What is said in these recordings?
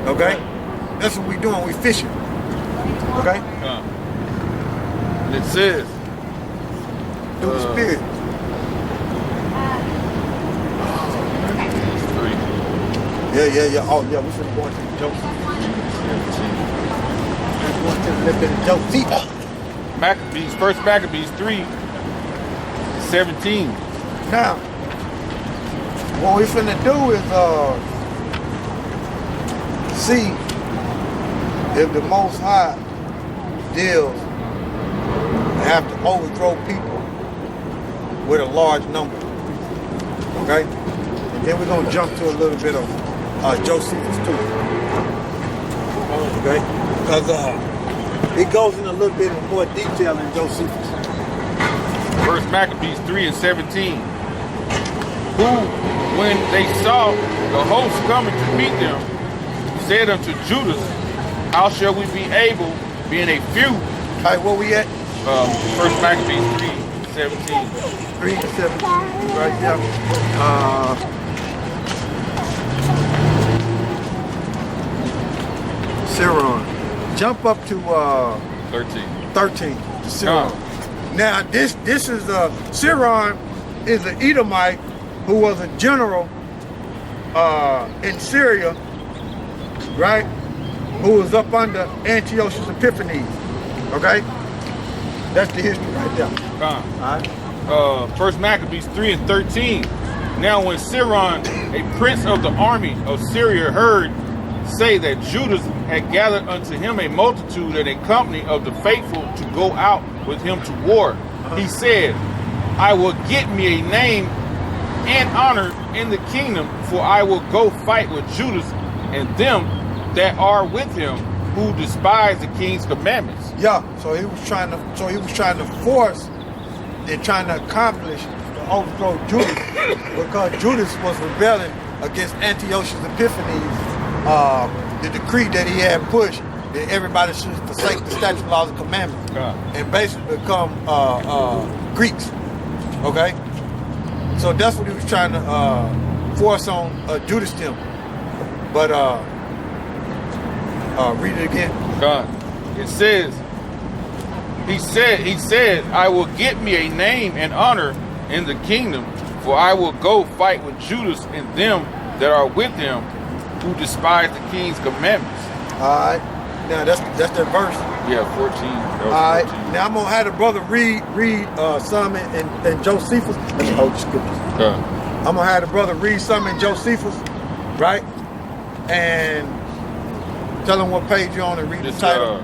Okay? That's what we doing, we fishing. Okay? And it says, Through the Spirit. Yeah. Oh, yeah, we finna go into the Joseph. We're going to a little bit of Joseph. Maccabees, First Maccabees 3:17. Now, what we finna do is see if the Most High deals have to overthrow people with a large number. Okay? And then we're gonna jump to a little bit of Josephus too. Okay? Because it goes in a little bit more detail in Josephus. First Maccabees 3:17. Who, when they saw the host coming to meet them, said unto Judas, how shall we be able, being a few? All right, where we at? First Maccabees 3:17. 3-17, right there. Siron. Jump up to 13. Siron. Now this is Siron is an Edomite who was a general in Syria, right? Who was up under Antiochus Epiphanes. Okay? That's the history right there. All right. First Maccabees 3:13. Now when Siron, a prince of the army of Syria, heard say that Judas had gathered unto him a multitude and a company of the faithful to go out with him to war, he said, I will get me a name and honor in the kingdom, for I will go fight with Judas and them that are with him who despise the king's commandments. Yeah, so he was trying to force and trying to accomplish to overthrow Judas because Judas was rebelling against Antiochus Epiphanes, the decree that he had pushed that everybody should forsake the statutes, laws, and commandments and basically become Greeks. Okay? So that's what he was trying to force on Judas them. But read it again. It says, he said, I will get me a name and honor in the kingdom, for I will go fight with Judas and them that are with him who despise the king's commandments. All right. Now that's the verse. Yeah, 14. All right. 14. Now I'm gonna have the brother read some in Josephus. Let me hold the scriptures. I'm gonna have the brother read some in Josephus, right? And tell him what page you're on and read the title.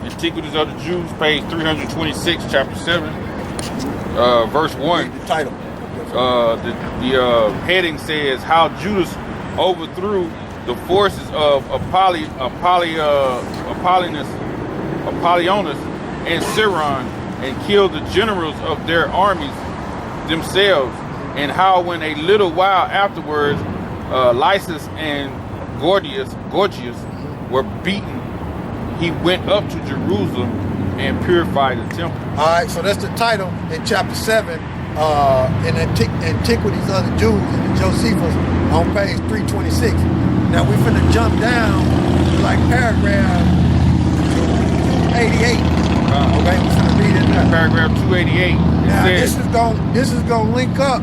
Antiquities of the Jews, page 326, chapter 7, verse 1. Read the title. The heading says, how Judas overthrew the forces of Apollonius and Siron and killed the generals of their armies themselves, and how when a little while afterwards Lysis and Gorgias were beaten, he went up to Jerusalem and purified the temple. All right, so that's the title in chapter 7 in Antiquities of the Jews in Josephus on page 326. Now we're finna jump down to like paragraph 288. Okay, we're finna read it now. Paragraph 288. Now this is gonna link up.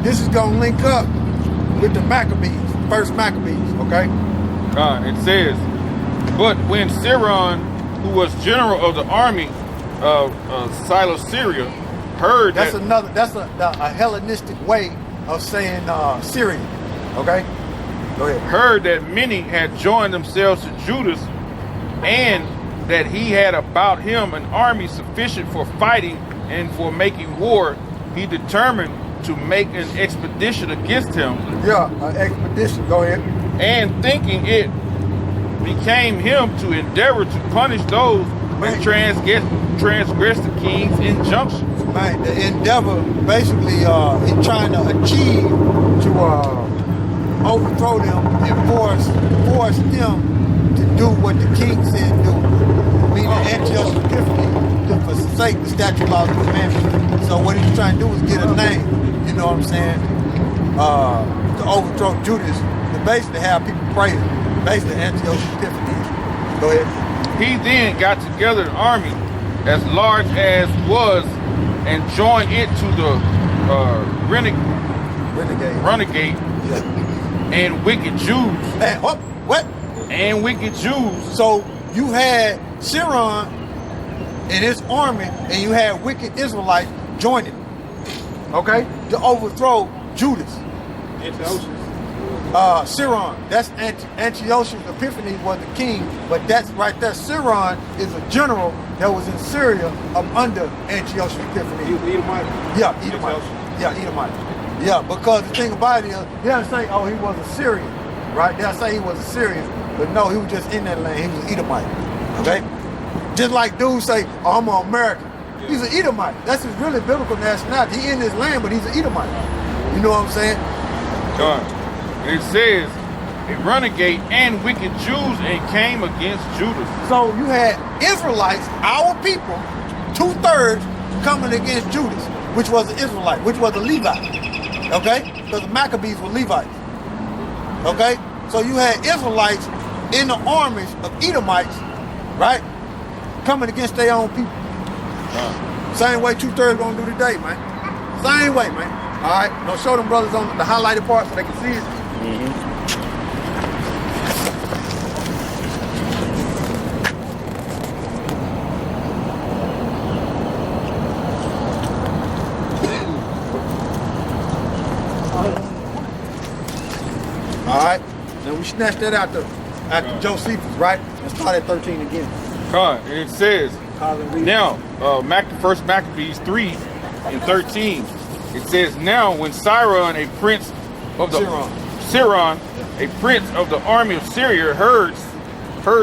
This is gonna link up with the Maccabees, First Maccabees. Okay. It says, but when Siron, who was general of the army of Syria, heard that's a Hellenistic way of saying Syria. Okay. Go ahead. Heard that many had joined themselves to Judas, and that he had about him an army sufficient for fighting and for making war, he determined to make an expedition against him. Yeah, an expedition. Go ahead. And thinking it became him to endeavor to punish those who transgress the king's injunctions. Man, the endeavor basically in trying to achieve to overthrow them and force them to do what the king said do. Meaning Antiochus Epiphanes to forsake the statute, laws, and commandments. So what he's trying to do is get a name, you know what I'm saying, to overthrow Judas, to basically have people praise him. basically Antiochus Epiphanes. Go ahead. He then got together an army as large as was and joined it to the renegade Yeah. and wicked Jews. And what? And wicked Jews. So you had Siron and his army, and you had wicked Israelites joining, okay, to overthrow Judas. Siron, that's Antiochus Epiphanes was the king, but that's right there. Siron is a general that was in Syria up under Antiochus Epiphanes. Edomite? Yeah, Edomite. Yeah, Edomite. Yeah, because the thing about it is, they don't say, oh, he was a Syrian, right? They'll say he was a Syrian, but no, he was just in that land. He was an Edomite, okay? Just like dudes say, oh, I'm an American. He's an Edomite. That's his really biblical nationality. He in this land, but he's an Edomite. You know what I'm saying? God. It says, a renegade and wicked Jews and came against Judas. So you had Israelites, our people, 2/3 coming against Judas, which was an Israelite, which was a Levite. Okay? Because the Maccabees were Levites. Okay? So you had Israelites in the armies of Edomites, right? Coming against their own people. Same way 2/3 gonna do today, man. Same way, man. All right? Now show them brothers on the highlighted part so they can see it. All right, then we snatched that out the Josephus, right? And start at 13 again. God. And it says, now, First Maccabees 3 and 13. It says, now when Siron, a prince of the Siron, a prince of the army of Syria, heard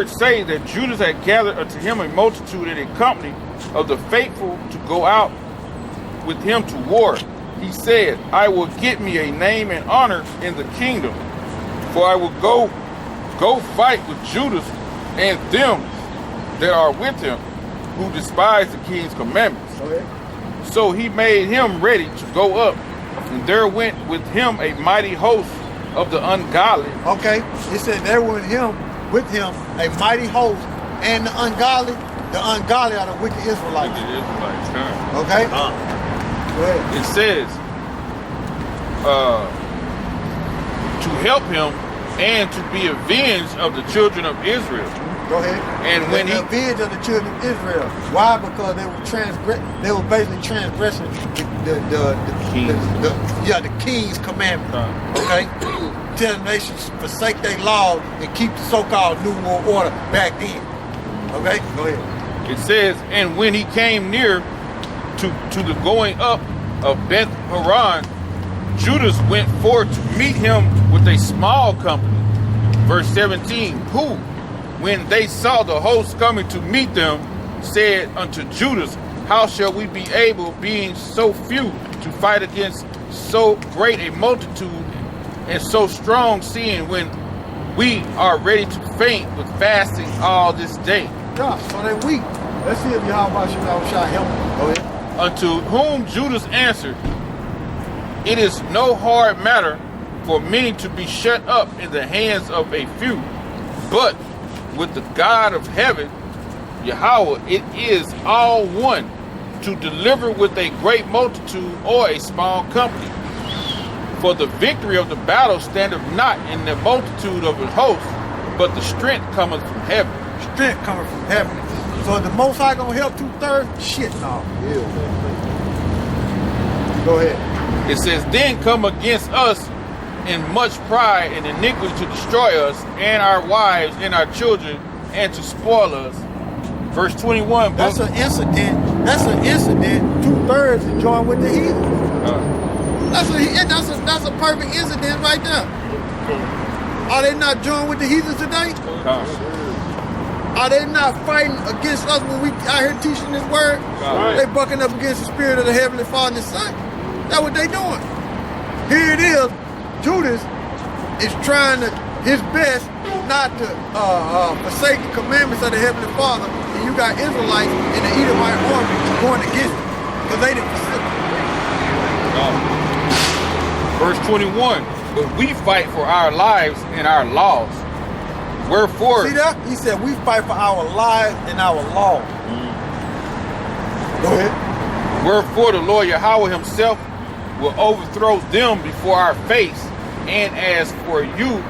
say that Judas had gathered unto him a multitude and a company of the faithful to go out with him to war, he said, I will get me a name and honor in the kingdom, for I will go fight with Judas and them that are with him, who despise the king's commandments. Okay. So he made him ready to go up, and there went with him a mighty host of the ungodly. Okay, it said there with him a mighty host, and the ungodly are the wicked Israelites. Wicked Israelites, huh? Okay? Go ahead. It says, to help him and to be avenged of the children of Israel. Go ahead. And when he avenged of the children of Israel. Why? Because they were basically transgressing the king's commandment. Okay? Tell the nations forsake their laws and keep the so-called New World Order back then. Okay? Go ahead. It says, and when he came near to the going up of Beth Horon, Judas went forth to meet him with a small company. Verse 17, who, when they saw the host coming to meet them, said unto Judas, how shall we be able, being so few, to fight against so great a multitude and so strong, seeing when we are ready to faint with fasting all this day? Yeah, so they weak. Let's see if Yahweh shall help them. Go ahead. Unto whom Judas answered, it is no hard matter for many to be shut up in the hands of a few, but with the God of heaven, Yahweh, it is all one to deliver with a great multitude or a small company. For the victory of the battle standeth not in the multitude of the host, but the strength cometh from heaven. Strength coming from heaven. So the Most High gonna help 2/3? Shit, no. Yeah. Go ahead. It says, then come against us in much pride and iniquity to destroy us and our wives and our children and to spoil us. Verse 21. That's an incident. 2/3 to join with the heathen. That's a perfect incident right there. Are they not joined with the heathens today? Are they not fighting against us when we out here teaching this word? They bucking up against the spirit of the Heavenly Father and His Son. That's what they doing. Here it is. Judas is trying his best not to forsake the commandments of the Heavenly Father, and you got Israelites in the Edomite army going against it because they didn't forsake. Verse 21, but we fight for our lives and our laws. Wherefore, See that? He said, we fight for our lives and our law. Go ahead. wherefore the Lord Yahweh himself will overthrow them before our face. And as for you,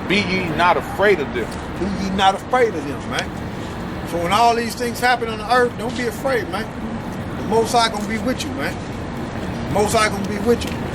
be ye not afraid of them. Be ye not afraid of them, man. So when all these things happen on the earth, don't be afraid, man. The Most High gonna be with you, man. The Most High gonna be with you.